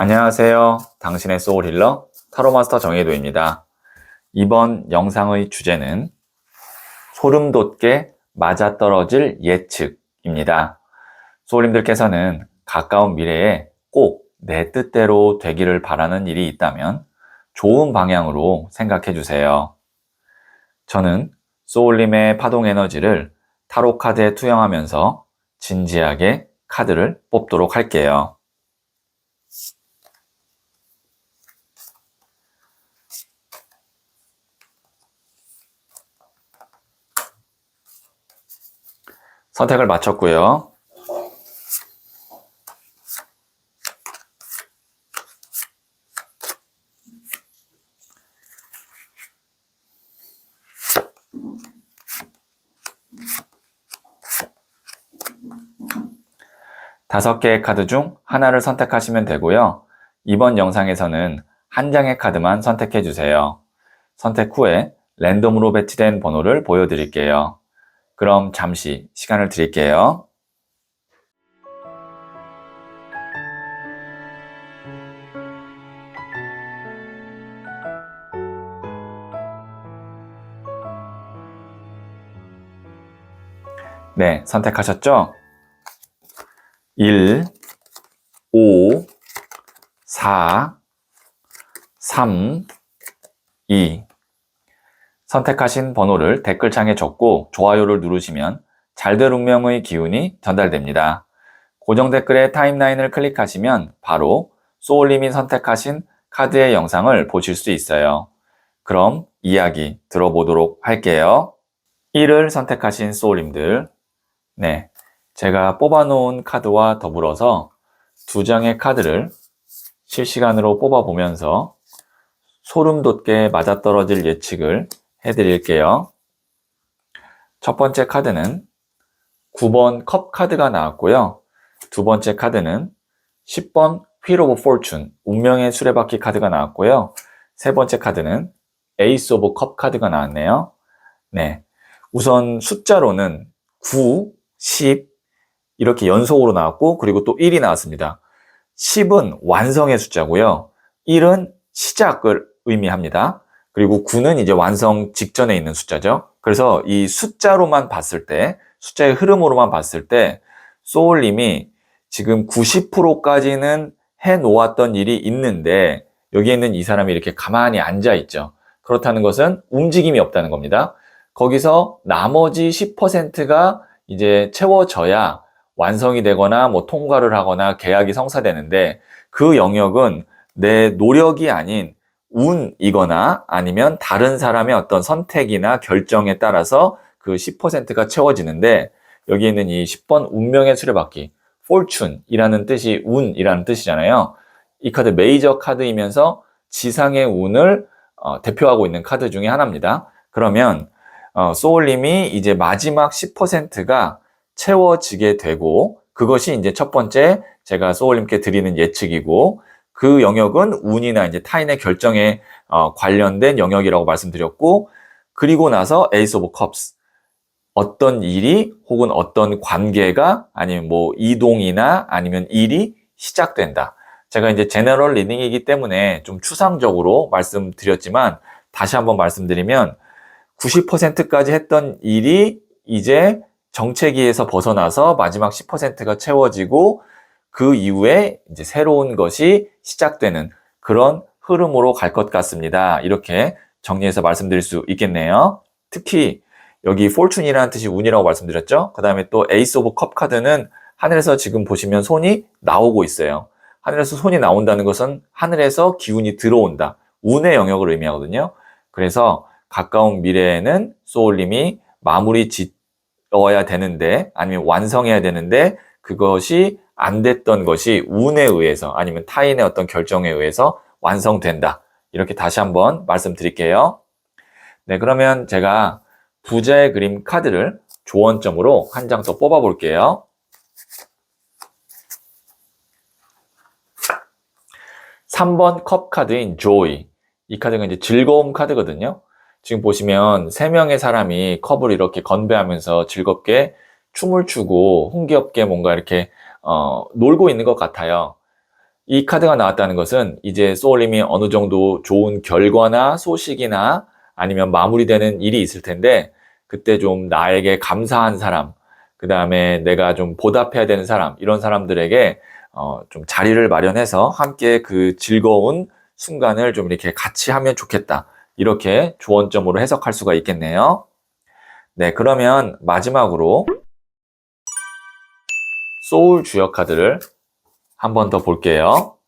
안녕하세요. 당신의 소울 힐러 타로마스터 정혜도입니다. 이번 영상의 주제는 소름 돋게 맞아떨어질 예측입니다. 소울님들께서는 가까운 미래에 꼭 내 뜻대로 되기를 바라는 일이 있다면 좋은 방향으로 생각해 주세요. 저는 소울님의 파동 에너지를 타로 카드에 투영하면서 진지하게 카드를 뽑도록 할게요. 선택을 마쳤고요. 다섯 개의 카드 중 하나를 선택하시면 되고요. 이번 영상에서는 한 장의 카드만 선택해 주세요. 선택 후에 랜덤으로 배치된 번호를 보여드릴게요. 그럼 잠시 시간을 드릴게요. 네, 선택하셨죠? 1, 5, 4, 3, 2. 선택하신 번호를 댓글창에 적고 좋아요를 누르시면 잘 될 운명의 기운이 전달됩니다. 고정 댓글에 타임라인을 클릭하시면 바로 소울님이 선택하신 카드의 영상을 보실 수 있어요. 그럼 이야기 들어보도록 할게요. 1을 선택하신 소울님들, 네, 제가 뽑아놓은 카드와 더불어서 두 장의 카드를 실시간으로 뽑아보면서 소름 돋게 맞아떨어질 예측을 해드릴게요. 첫 번째 카드는 9번 컵 카드가 나왔고요. 두 번째 카드는 10번 휠 오브 포춘, 운명의 수레바퀴 카드가 나왔고요. 세 번째 카드는 에이스 오브 컵 카드가 나왔네요. 네, 우선 숫자로는 9, 10 이렇게 연속으로 나왔고, 그리고 또 1이 나왔습니다. 10은 완성의 숫자고요. 1은 시작을 의미합니다. 그리고 9는 이제 완성 직전에 있는 숫자죠. 그래서 이 숫자로만 봤을 때, 숫자의 흐름으로만 봤을 때 소울님이 지금 90%까지는 해놓았던 일이 있는데 여기에 있는 이 사람이 이렇게 가만히 앉아있죠. 그렇다는 것은 움직임이 없다는 겁니다. 거기서 나머지 10%가 이제 채워져야 완성이 되거나 뭐 통과를 하거나 계약이 성사되는데, 그 영역은 내 노력이 아닌 운이거나 아니면 다른 사람의 어떤 선택이나 결정에 따라서 그 10%가 채워지는데, 여기 있는 이 10번 운명의 수레바퀴, fortune이라는 뜻이 운이라는 뜻이잖아요. 이 카드 메이저 카드이면서 지상의 운을 대표하고 있는 카드 중에 하나입니다. 그러면 소울님이 이제 마지막 10%가 채워지게 되고, 그것이 이제 첫 번째 제가 소울님께 드리는 예측이고, 그 영역은 운이나 이제 타인의 결정에 관련된 영역이라고 말씀드렸고, 그리고 나서 에이스 오브 컵스, 어떤 일이 혹은 어떤 관계가 아니면 뭐 이동이나 아니면 일이 시작된다. 제가 이제 제너럴 리딩이기 때문에 좀 추상적으로 말씀드렸지만 다시 한번 말씀드리면 90%까지 했던 일이 이제 정체기에서 벗어나서 마지막 10%가 채워지고 그 이후에 이제 새로운 것이 시작되는 그런 흐름으로 갈 것 같습니다. 이렇게 정리해서 말씀드릴 수 있겠네요. 특히 여기 fortune이라는 뜻이 운이라고 말씀드렸죠. 그 다음에 또 에이스 오브 컵 카드는 하늘에서 지금 보시면 손이 나오고 있어요. 하늘에서 손이 나온다는 것은 하늘에서 기운이 들어온다, 운의 영역을 의미하거든요. 그래서 가까운 미래에는 소울님이 마무리 짓어야 되는데 아니면 완성해야 되는데 그것이 안 됐던 것이 운에 의해서 아니면 타인의 어떤 결정에 의해서 완성된다. 이렇게 다시 한번 말씀드릴게요. 네, 그러면 제가 부자의 그림 카드를 조언점으로 한 장 더 뽑아 볼게요. 3번 컵 카드인 joy. 이 카드가 이제 즐거움 카드거든요. 지금 보시면 3명의 사람이 컵을 이렇게 건배하면서 즐겁게 춤을 추고 흥겹게 뭔가 이렇게 놀고 있는 것 같아요. 이 카드가 나왔다는 것은 이제 소울님이 어느 정도 좋은 결과나 소식이나 아니면 마무리되는 일이 있을 텐데 그때 좀 나에게 감사한 사람, 그 다음에 내가 좀 보답해야 되는 사람, 이런 사람들에게 좀 자리를 마련해서 함께 그 즐거운 순간을 좀 이렇게 같이 하면 좋겠다. 이렇게 조언점으로 해석할 수가 있겠네요. 네, 그러면 마지막으로 소울 주역 카드를 한 번 더 볼게요.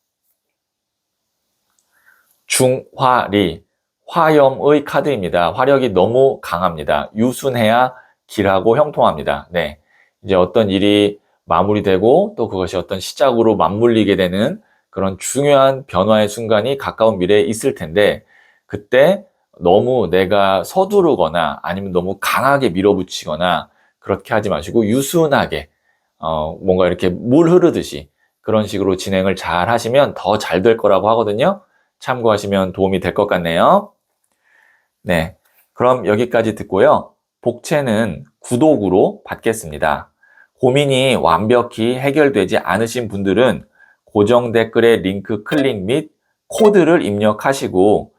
중화리, 화염의 카드입니다. 화력이 너무 강합니다. 유순해야 길하고 형통합니다. 네, 이제 어떤 일이 마무리되고 또 그것이 어떤 시작으로 맞물리게 되는 그런 중요한 변화의 순간이 가까운 미래에 있을 텐데 그때 너무 내가 서두르거나 아니면 너무 강하게 밀어붙이거나 그렇게 하지 마시고 유순하게 뭔가 이렇게 물 흐르듯이 그런 식으로 진행을 잘 하시면 더 잘 될 거라고 하거든요. 참고하시면 도움이 될 것 같네요. 네, 그럼 여기까지 듣고요. 복채는 구독으로 받겠습니다. 고민이 완벽히 해결되지 않으신 분들은 고정 댓글의 링크 클릭 및 코드를 입력하시고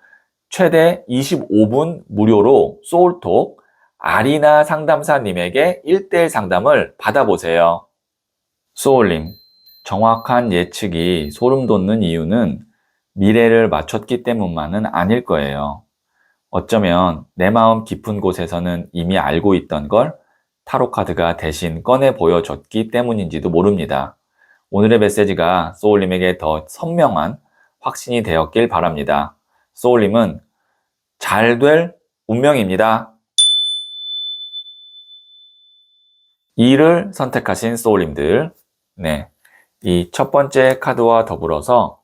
최대 25분 무료로 소울톡 아리나 상담사님에게 1대1 상담을 받아보세요. 소울님, 정확한 예측이 소름 돋는 이유는 미래를 맞췄기 때문만은 아닐 거예요. 어쩌면 내 마음 깊은 곳에서는 이미 알고 있던 걸 타로카드가 대신 꺼내 보여줬기 때문인지도 모릅니다. 오늘의 메시지가 소울님에게 더 선명한 확신이 되었길 바랍니다. 소울님은 잘 될 운명입니다. 2를 선택하신 소울님들, 네, 이 첫 번째 카드와 더불어서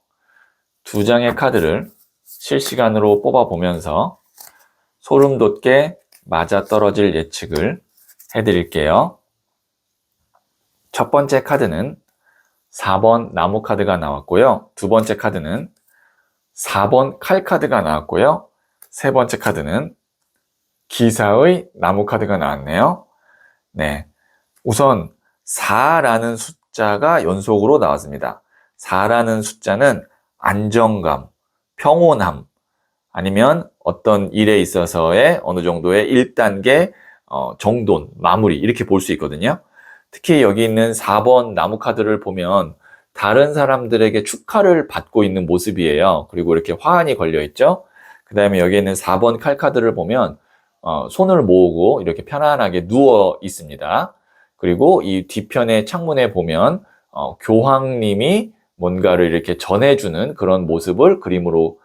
두 장의 카드를 실시간으로 뽑아보면서 소름 돋게 맞아떨어질 예측을 해드릴게요. 첫 번째 카드는 4번 나무 카드가 나왔고요. 두 번째 카드는 4번 칼 카드가 나왔고요. 세 번째 카드는 기사의 나무 카드가 나왔네요. 네, 우선 4라는 숫자가 연속으로 나왔습니다. 4라는 숫자는 안정감, 평온함, 아니면 어떤 일에 있어서의 어느 정도의 1단계 정돈, 마무리 이렇게 볼 수 있거든요. 특히 여기 있는 4번 나무 카드를 보면 다른 사람들에게 축하를 받고 있는 모습이에요. 그리고 이렇게 화환이 걸려 있죠. 그 다음에 여기 있는 4번 칼 카드를 보면 손을 모으고 이렇게 편안하게 누워 있습니다. 그리고 이 뒤편의 창문에 보면 교황님이 뭔가를 이렇게 전해주는 그런 모습을 그림으로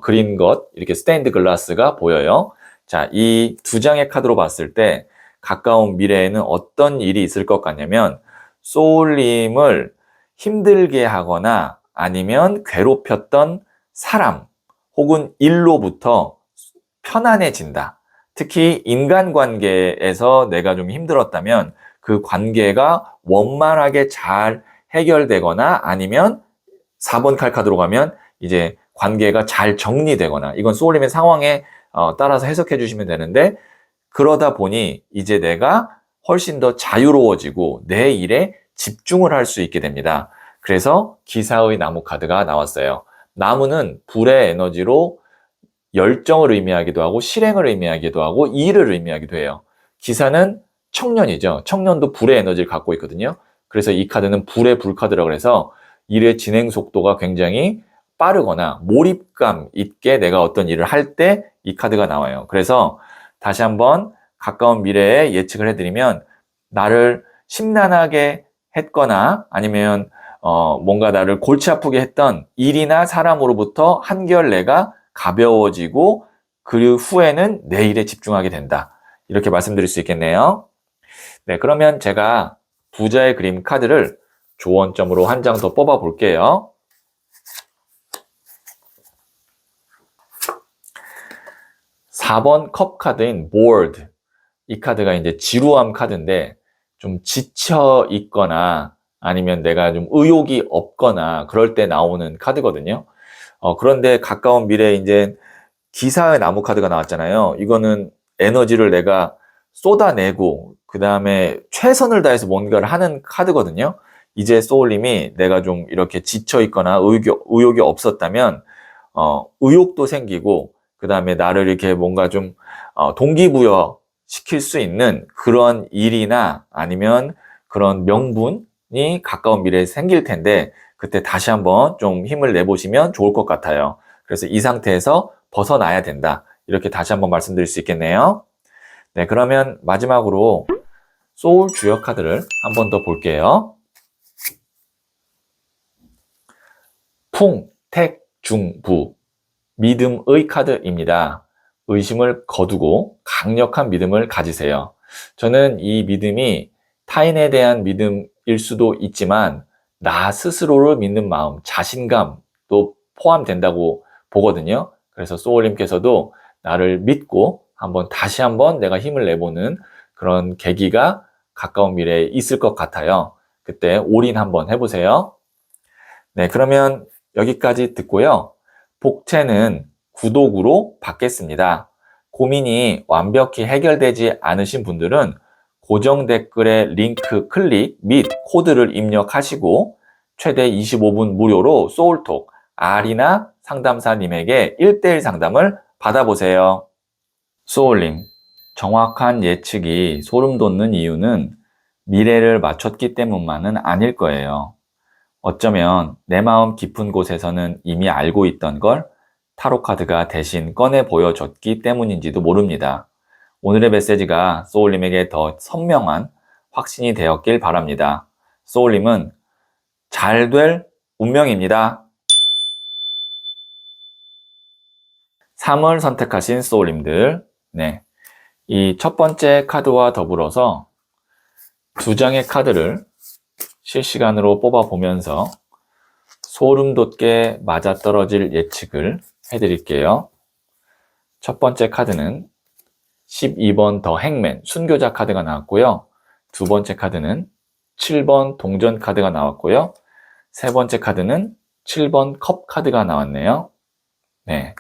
그린 것, 이렇게 스테인드 글라스가 보여요. 자, 이 두 장의 카드로 봤을 때 가까운 미래에는 어떤 일이 있을 것 같냐면 소울님을 힘들게 하거나 아니면 괴롭혔던 사람 혹은 일로부터 편안해진다. 특히 인간관계에서 내가 좀 힘들었다면 그 관계가 원만하게 잘 해결되거나 아니면 4번 칼 카드로 가면 이제 관계가 잘 정리되거나 이건 소울님의 상황에 따라서 해석해 주시면 되는데 그러다 보니 이제 내가 훨씬 더 자유로워지고 내 일에 집중을 할 수 있게 됩니다. 그래서 기사의 나무 카드가 나왔어요. 나무는 불의 에너지로 열정을 의미하기도 하고 실행을 의미하기도 하고 일을 의미하기도 해요. 기사는 청년이죠. 청년도 불의 에너지를 갖고 있거든요. 그래서 이 카드는 불의 불카드라고 해서 일의 진행 속도가 굉장히 빠르거나 몰입감 있게 내가 어떤 일을 할 때 이 카드가 나와요. 그래서 다시 한번 가까운 미래에 예측을 해드리면 나를 심란하게 했거나 아니면 뭔가 나를 골치 아프게 했던 일이나 사람으로부터 한결 내가 가벼워지고 그 후에는 내 일에 집중하게 된다. 이렇게 말씀드릴 수 있겠네요. 네, 그러면 제가 부자의 그림 카드를 조언점으로 한 장 더 뽑아 볼게요. 4번 컵 카드인 bored. 이 카드가 이제 지루함 카드인데 좀 지쳐 있거나 아니면 내가 좀 의욕이 없거나 그럴 때 나오는 카드거든요. 그런데 가까운 미래에 이제 기사의 나무 카드가 나왔잖아요. 이거는 에너지를 내가 쏟아내고 그 다음에 최선을 다해서 뭔가를 하는 카드거든요. 이제 소울님이 내가 좀 이렇게 지쳐있거나 의욕이 없었다면, 의욕도 생기고, 그 다음에 나를 이렇게 뭔가 좀, 동기부여 시킬 수 있는 그런 일이나 아니면 그런 명분이 가까운 미래에 생길 텐데, 그때 다시 한번 좀 힘을 내보시면 좋을 것 같아요. 그래서 이 상태에서 벗어나야 된다. 이렇게 다시 한번 말씀드릴 수 있겠네요. 네, 그러면 마지막으로 소울 주역 카드를 한 번 더 볼게요. 풍, 택, 중, 부. 믿음의 카드입니다. 의심을 거두고 강력한 믿음을 가지세요. 저는 이 믿음이 타인에 대한 믿음일 수도 있지만 나 스스로를 믿는 마음, 자신감도 포함된다고 보거든요. 그래서 소울님께서도 나를 믿고 다시 한번 내가 힘을 내보는 그런 계기가 가까운 미래에 있을 것 같아요. 그때 올인 한번 해보세요. 네, 그러면 여기까지 듣고요. 복채는 구독으로 받겠습니다. 고민이 완벽히 해결되지 않으신 분들은 고정 댓글에 링크 클릭 및 코드를 입력하시고 최대 25분 무료로 소울톡 아리나 상담사님에게 1대1 상담을 받아보세요. 소울님, 정확한 예측이 소름 돋는 이유는 미래를 맞췄기 때문만은 아닐 거예요. 어쩌면 내 마음 깊은 곳에서는 이미 알고 있던 걸 타로카드가 대신 꺼내 보여줬기 때문인지도 모릅니다. 오늘의 메시지가 소울님에게 더 선명한 확신이 되었길 바랍니다. 소울님은 잘 될 운명입니다. 3을 선택하신 소울님들, 네, 이 첫 번째 카드와 더불어서 두 장의 카드를 실시간으로 뽑아보면서 소름 돋게 맞아떨어질 예측을 해드릴게요. 첫 번째 카드는 12번 더 행맨 순교자 카드가 나왔고요. 두 번째 카드는 7번 동전 카드가 나왔고요. 세 번째 카드는 7번 컵 카드가 나왔네요. 네,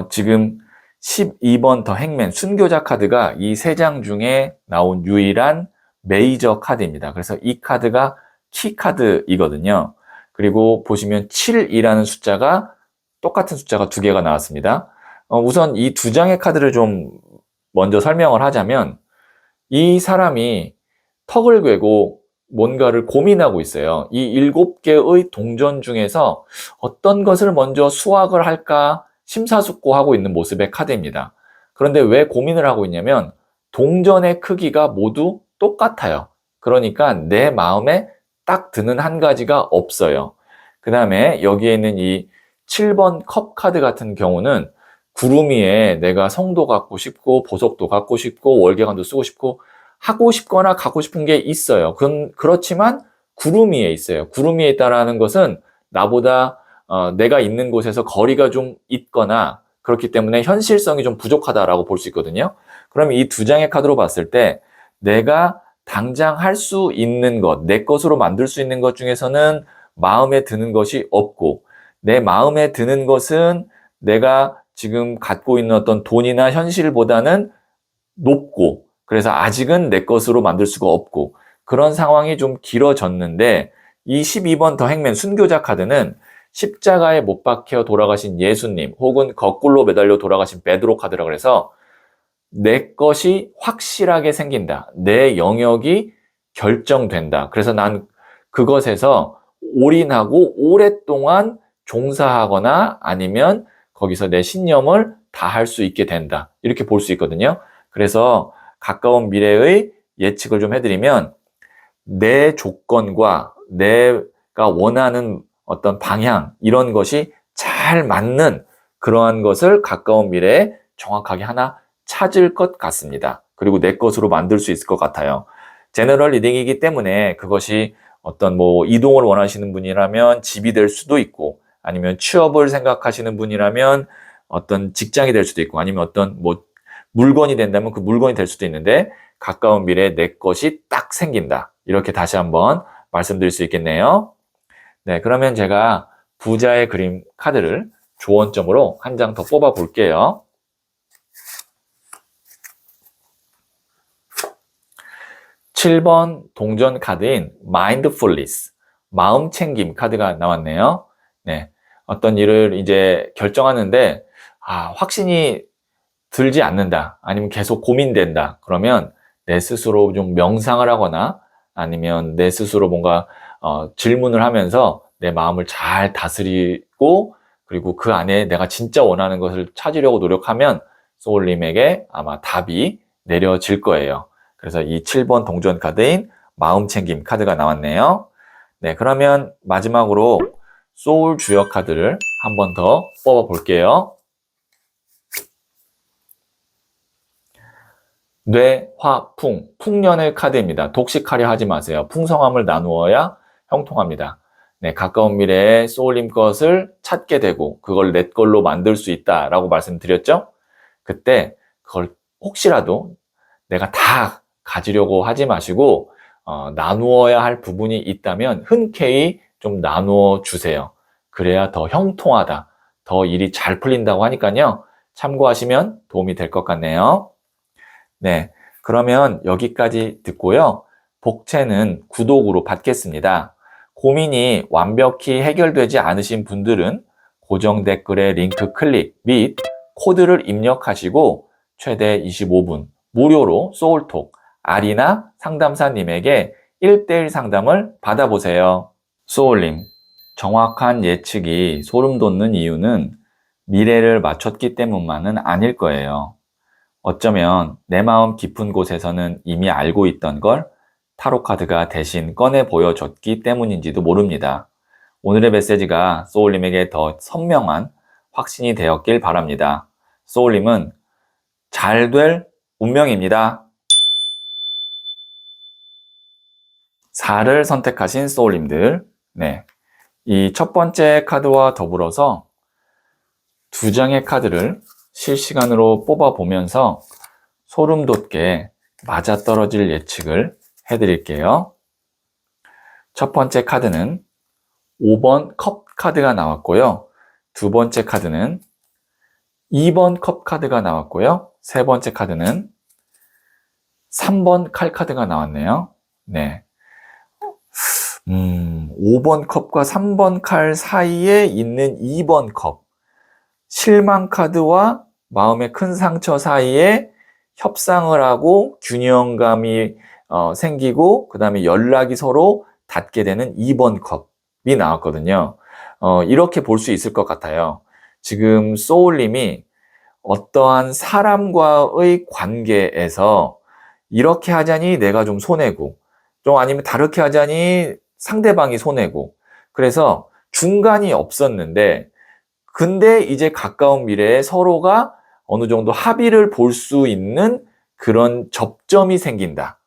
지금 12번 더 행맨 순교자 카드가 이 세 장 중에 나온 유일한 메이저 카드입니다. 그래서 이 카드가 키 카드이거든요. 그리고 보시면 7이라는 숫자가 똑같은 숫자가 두 개가 나왔습니다. 우선 이 두 장의 카드를 좀 먼저 설명을 하자면 이 사람이 턱을 괴고 뭔가를 고민하고 있어요. 이 7개의 동전 중에서 어떤 것을 먼저 수확을 할까 심사숙고하고 있는 모습의 카드입니다. 그런데 왜 고민을 하고 있냐면 동전의 크기가 모두 똑같아요. 그러니까 내 마음에 딱 드는 한 가지가 없어요. 그 다음에 여기에 있는 이 7번 컵 카드 같은 경우는 구름 위에 내가 성도 갖고 싶고 보석도 갖고 싶고 월계관도 쓰고 싶고 하고 싶거나 갖고 싶은 게 있어요. 그렇지만 구름 위에 있어요. 구름 위에 있다라는 것은 나보다 내가 있는 곳에서 거리가 좀 있거나 그렇기 때문에 현실성이 좀 부족하다라고 볼 수 있거든요. 그럼 이 두 장의 카드로 봤을 때 내가 당장 할 수 있는 것, 내 것으로 만들 수 있는 것 중에서는 마음에 드는 것이 없고 내 마음에 드는 것은 내가 지금 갖고 있는 어떤 돈이나 현실보다는 높고 그래서 아직은 내 것으로 만들 수가 없고 그런 상황이 좀 길어졌는데 이 12번 더 행맨 순교자 카드는 십자가에 못 박혀 돌아가신 예수님 혹은 거꾸로 매달려 돌아가신 베드로 카드라고 해서 내 것이 확실하게 생긴다. 내 영역이 결정된다. 그래서 난 그것에서 올인하고 오랫동안 종사하거나 아니면 거기서 내 신념을 다할 수 있게 된다. 이렇게 볼 수 있거든요. 그래서 가까운 미래의 예측을 좀 해드리면 내 조건과 내가 원하는 어떤 방향 이런 것이 잘 맞는 그러한 것을 가까운 미래에 정확하게 하나 찾을 것 같습니다. 그리고 내 것으로 만들 수 있을 것 같아요. 제너럴 리딩이기 때문에 그것이 어떤 이동을 원하시는 분이라면 집이 될 수도 있고 아니면 취업을 생각하시는 분이라면 어떤 직장이 될 수도 있고 아니면 어떤 물건이 된다면 그 물건이 될 수도 있는데 가까운 미래에 내 것이 딱 생긴다. 이렇게 다시 한번 말씀드릴 수 있겠네요. 네, 그러면 제가 부자의 그림 카드를 조언점으로 한 장 더 뽑아 볼게요. 7번 동전 카드인 mindfulness, 마음챙김 카드가 나왔네요. 네. 어떤 일을 이제 결정하는데, 확신이 들지 않는다. 아니면 계속 고민된다. 그러면 내 스스로 좀 명상을 하거나 아니면 내 스스로 뭔가 질문을 하면서 내 마음을 잘 다스리고 그리고 그 안에 내가 진짜 원하는 것을 찾으려고 노력하면 소울님에게 아마 답이 내려질 거예요. 그래서 이 7번 동전 카드인 마음챙김 카드가 나왔네요. 네, 그러면 마지막으로 소울 주역 카드를 한 번 더 뽑아 볼게요. 뇌, 화, 풍, 풍년의 카드입니다. 독식하려 하지 마세요. 풍성함을 나누어야 형통합니다. 네, 가까운 미래에 소울님 것을 찾게 되고 그걸 내 걸로 만들 수 있다라고 말씀드렸죠? 그때 그걸 혹시라도 내가 다 가지려고 하지 마시고 나누어야 할 부분이 있다면 흔쾌히 좀 나누어 주세요. 그래야 더 형통하다, 더 일이 잘 풀린다고 하니까요. 참고하시면 도움이 될 것 같네요. 네, 그러면 여기까지 듣고요. 복채는 구독으로 받겠습니다. 고민이 완벽히 해결되지 않으신 분들은 고정 댓글에 링크 클릭 및 코드를 입력하시고 최대 25분 무료로 소울톡 아리나 상담사님에게 1대1 상담을 받아보세요. 소울님, 정확한 예측이 소름 돋는 이유는 미래를 맞췄기 때문만은 아닐 거예요. 어쩌면 내 마음 깊은 곳에서는 이미 알고 있던 걸 타로카드가 대신 꺼내 보여줬기 때문인지도 모릅니다. 오늘의 메시지가 소울님에게 더 선명한 확신이 되었길 바랍니다. 소울님은 잘 될 운명입니다. 4를 선택하신 소울님들, 네, 이 첫 번째 카드와 더불어서 두 장의 카드를 실시간으로 뽑아보면서 소름 돋게 맞아떨어질 예측을 해드릴게요. 첫 번째 카드는 5번 컵 카드가 나왔고요. 두 번째 카드는 2번 컵 카드가 나왔고요. 세 번째 카드는 3번 칼 카드가 나왔네요. 네. 5번 컵과 3번 칼 사이에 있는 2번 컵. 실망 카드와 마음의 큰 상처 사이에 협상을 하고 균형감이 생기고 그 다음에 연락이 서로 닿게 되는 2번 컵이 나왔거든요. 이렇게 볼 수 있을 것 같아요. 지금 소울님이 어떠한 사람과의 관계에서 이렇게 하자니 내가 좀 손해고 좀 아니면 다르게 하자니 상대방이 손해고 그래서 중간이 없었는데 근데 이제 가까운 미래에 서로가 어느 정도 합의를 볼 수 있는 그런 접점이 생긴다.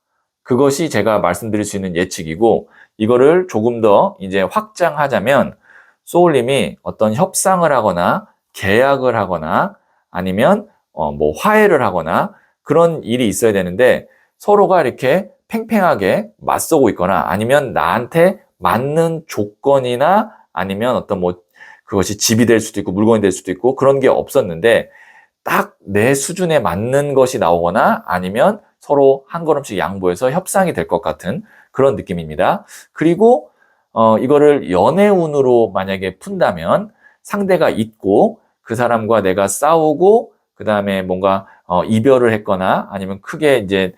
그것이 제가 말씀드릴 수 있는 예측이고 이거를 조금 더 이제 확장하자면 소울님이 어떤 협상을 하거나 계약을 하거나 아니면 뭐 화해를 하거나 그런 일이 있어야 되는데 서로가 이렇게 팽팽하게 맞서고 있거나 아니면 나한테 맞는 조건이나 아니면 어떤 뭐 그것이 집이 될 수도 있고 물건이 될 수도 있고 그런 게 없었는데 딱 내 수준에 맞는 것이 나오거나 아니면 서로 한 걸음씩 양보해서 협상이 될 것 같은 그런 느낌입니다. 그리고 이거를 연애운으로 만약에 푼다면 상대가 있고 그 사람과 내가 싸우고 그 다음에 뭔가 이별을 했거나 아니면 크게 이제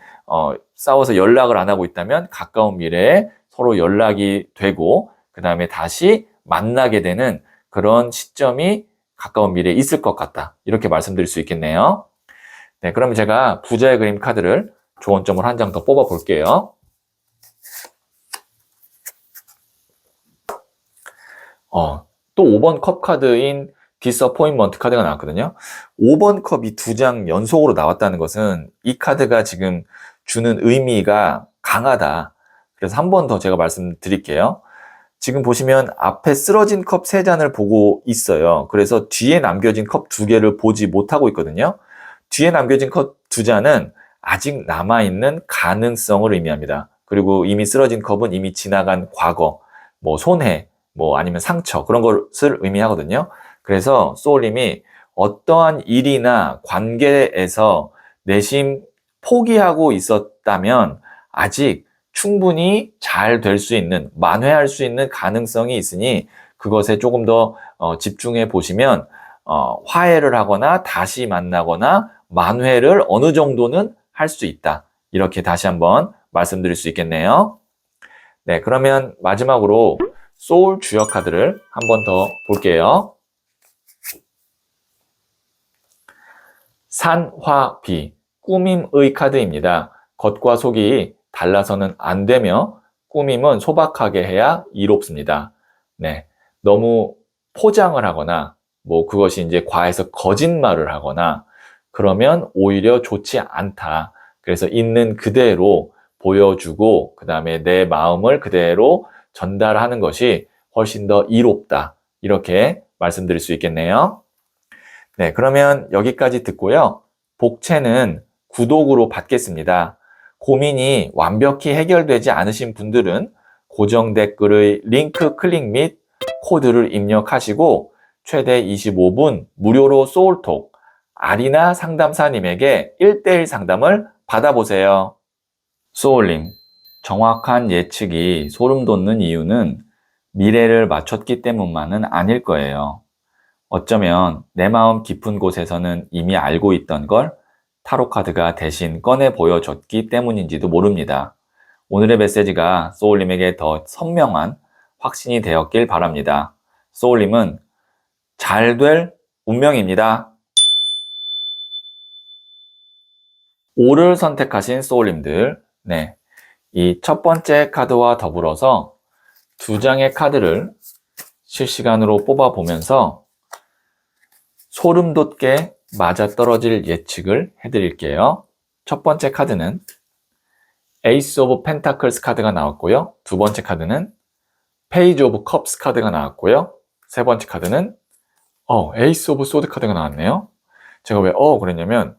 싸워서 연락을 안 하고 있다면 가까운 미래에 서로 연락이 되고 그 다음에 다시 만나게 되는 그런 시점이 가까운 미래에 있을 것 같다. 이렇게 말씀드릴 수 있겠네요. 네, 그러면 제가 부자의 그림 카드를 조언점을 한 장 더 뽑아 볼게요. 또 5번 컵 카드인 디서포인먼트 카드가 나왔거든요. 5번 컵이 두 장 연속으로 나왔다는 것은 이 카드가 지금 주는 의미가 강하다. 그래서 한 번 더 제가 말씀드릴게요. 지금 보시면 앞에 쓰러진 컵 3잔을 보고 있어요. 그래서 뒤에 남겨진 컵 2개를 보지 못하고 있거든요. 뒤에 남겨진 컵 2잔은 아직 남아있는 가능성을 의미합니다. 그리고 이미 쓰러진 컵은 이미 지나간 과거, 뭐 손해, 뭐 아니면 상처 그런 것을 의미하거든요. 그래서 소울님이 어떠한 일이나 관계에서 내심 포기하고 있었다면 아직 충분히 잘 될 수 있는, 만회할 수 있는 가능성이 있으니 그것에 조금 더 집중해 보시면 화해를 하거나 다시 만나거나 만회를 어느 정도는 할 수 있다. 이렇게 다시 한번 말씀드릴 수 있겠네요. 네, 그러면 마지막으로 소울 주역 카드를 한 번 더 볼게요. 산, 화, 비, 꾸밈의 카드입니다. 겉과 속이 달라서는 안 되며 꾸밈은 소박하게 해야 이롭습니다. 네, 너무 포장을 하거나 그것이 이제 과해서 거짓말을 하거나 그러면 오히려 좋지 않다. 그래서 있는 그대로 보여주고 그 다음에 내 마음을 그대로 전달하는 것이 훨씬 더 이롭다. 이렇게 말씀드릴 수 있겠네요. 네, 그러면 여기까지 듣고요. 복채는 구독으로 받겠습니다. 고민이 완벽히 해결되지 않으신 분들은 고정 댓글의 링크 클릭 및 코드를 입력하시고 최대 25분 무료로 소울톡 아리나 상담사님에게 1:1 상담을 받아보세요. 소울님, 정확한 예측이 소름 돋는 이유는 미래를 맞췄기 때문만은 아닐 거예요. 어쩌면 내 마음 깊은 곳에서는 이미 알고 있던 걸 타로카드가 대신 꺼내 보여줬기 때문인지도 모릅니다. 오늘의 메시지가 소울님에게 더 선명한 확신이 되었길 바랍니다. 소울님은 잘 될 운명입니다. 5를 선택하신 소울님들, 네, 이 첫 번째 카드와 더불어서 두 장의 카드를 실시간으로 뽑아보면서 소름 돋게 맞아떨어질 예측을 해드릴게요. 첫 번째 카드는 에이스 오브 펜타클스 카드가 나왔고요. 두 번째 카드는 페이지 오브 컵스 카드가 나왔고요. 세 번째 카드는 에이스 오브 소드 카드가 나왔네요. 제가 왜 그랬냐면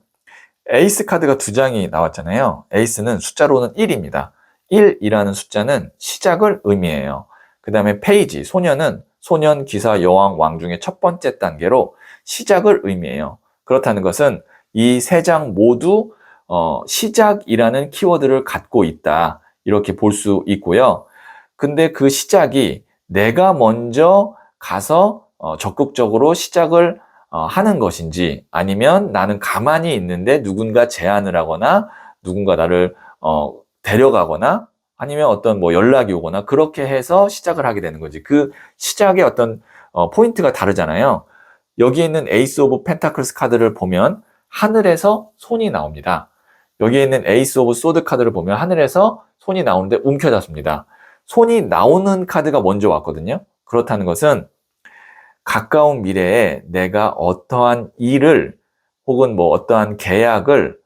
에이스 카드가 두 장이 나왔잖아요. 에이스는 숫자로는 1입니다. 1이라는 숫자는 시작을 의미해요. 그 다음에 페이지, 소년은 소년, 기사, 여왕, 왕 중에 첫 번째 단계로 시작을 의미해요. 그렇다는 것은 이 세 장 모두 시작이라는 키워드를 갖고 있다. 이렇게 볼 수 있고요. 근데 그 시작이 내가 먼저 가서 적극적으로 시작을 하는 것인지 아니면 나는 가만히 있는데 누군가 제안을 하거나 누군가 나를 데려가거나 아니면 어떤 연락이 오거나 그렇게 해서 시작을 하게 되는 거지. 그 시작의 어떤 포인트가 다르잖아요. 여기 있는 에이스 오브 펜타클스 카드를 보면 하늘에서 손이 나옵니다. 여기에 있는 에이스 오브 소드 카드를 보면 하늘에서 손이 나오는데 움켜잡습니다. 손이 나오는 카드가 먼저 왔거든요. 그렇다는 것은 가까운 미래에 내가 어떠한 일을 혹은 어떠한 계약을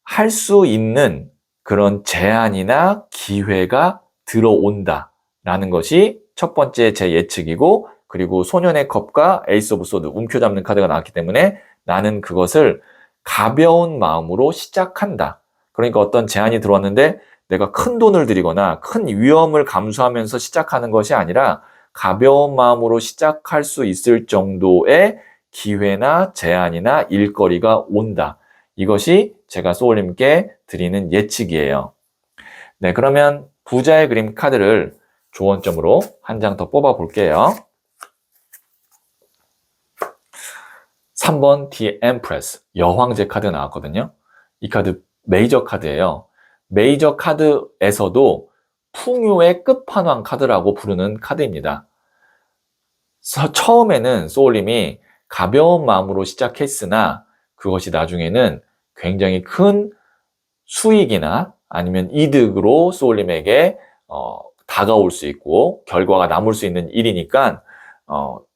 할 수 있는 그런 제안이나 기회가 들어온다라는 것이 첫 번째 제 예측이고 그리고 소년의 컵과 에이스 오브 소드 움켜잡는 카드가 나왔기 때문에 나는 그것을 가벼운 마음으로 시작한다. 그러니까 어떤 제안이 들어왔는데 내가 큰 돈을 들이거나 큰 위험을 감수하면서 시작하는 것이 아니라 가벼운 마음으로 시작할 수 있을 정도의 기회나 제안이나 일거리가 온다. 이것이 제가 소울님께 드리는 예측이에요. 네, 그러면 부자의 그림 카드를 조언점으로 한 장 더 뽑아 볼게요. 3번 The Empress, 여황제 카드 나왔거든요. 이 카드 메이저 카드예요. 메이저 카드에서도 풍요의 끝판왕 카드라고 부르는 카드입니다. 처음에는 소울님이 가벼운 마음으로 시작했으나 그것이 나중에는 굉장히 큰 수익이나 아니면 이득으로 소울님에게 다가올 수 있고 결과가 남을 수 있는 일이니까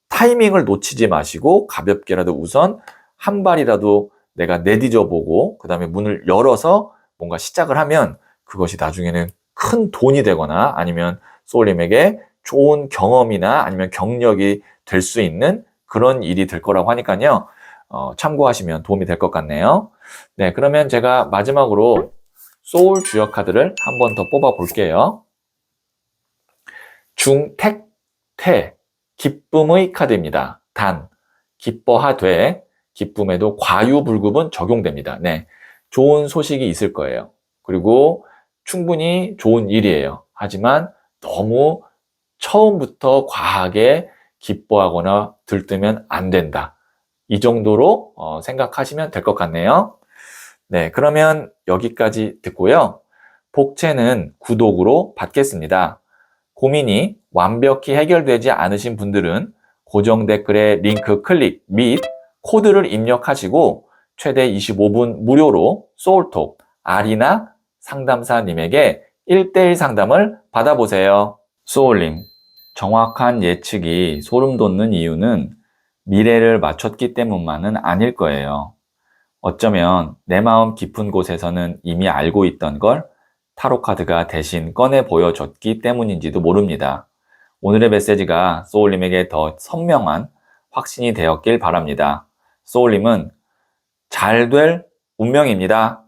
타이밍을 놓치지 마시고 가볍게라도 우선 한 발이라도 내가 내디뎌 보고 그 다음에 문을 열어서 뭔가 시작을 하면 그것이 나중에는 큰 돈이 되거나 아니면 소울님에게 좋은 경험이나 아니면 경력이 될 수 있는 그런 일이 될 거라고 하니까요. 참고하시면 도움이 될 것 같네요. 네, 그러면 제가 마지막으로 소울 주역 카드를 한 번 더 뽑아 볼게요. 중택태, 기쁨의 카드입니다. 단, 기뻐하되, 기쁨에도 과유불급은 적용됩니다. 네, 좋은 소식이 있을 거예요. 그리고 충분히 좋은 일이에요. 하지만 너무 처음부터 과하게 기뻐하거나 들뜨면 안 된다. 이 정도로 생각하시면 될 것 같네요. 네, 그러면 여기까지 듣고요. 복채는 구독으로 받겠습니다. 고민이 완벽히 해결되지 않으신 분들은 고정 댓글에 링크 클릭 및 코드를 입력하시고 최대 25분 무료로 소울톡 아리나 상담사님에게 1대1 상담을 받아보세요. 소울님, 정확한 예측이 소름 돋는 이유는 미래를 맞췄기 때문만은 아닐 거예요. 어쩌면 내 마음 깊은 곳에서는 이미 알고 있던 걸 타로카드가 대신 꺼내 보여줬기 때문인지도 모릅니다. 오늘의 메시지가 소울님에게 더 선명한 확신이 되었길 바랍니다. 소울님은 잘 될 운명입니다.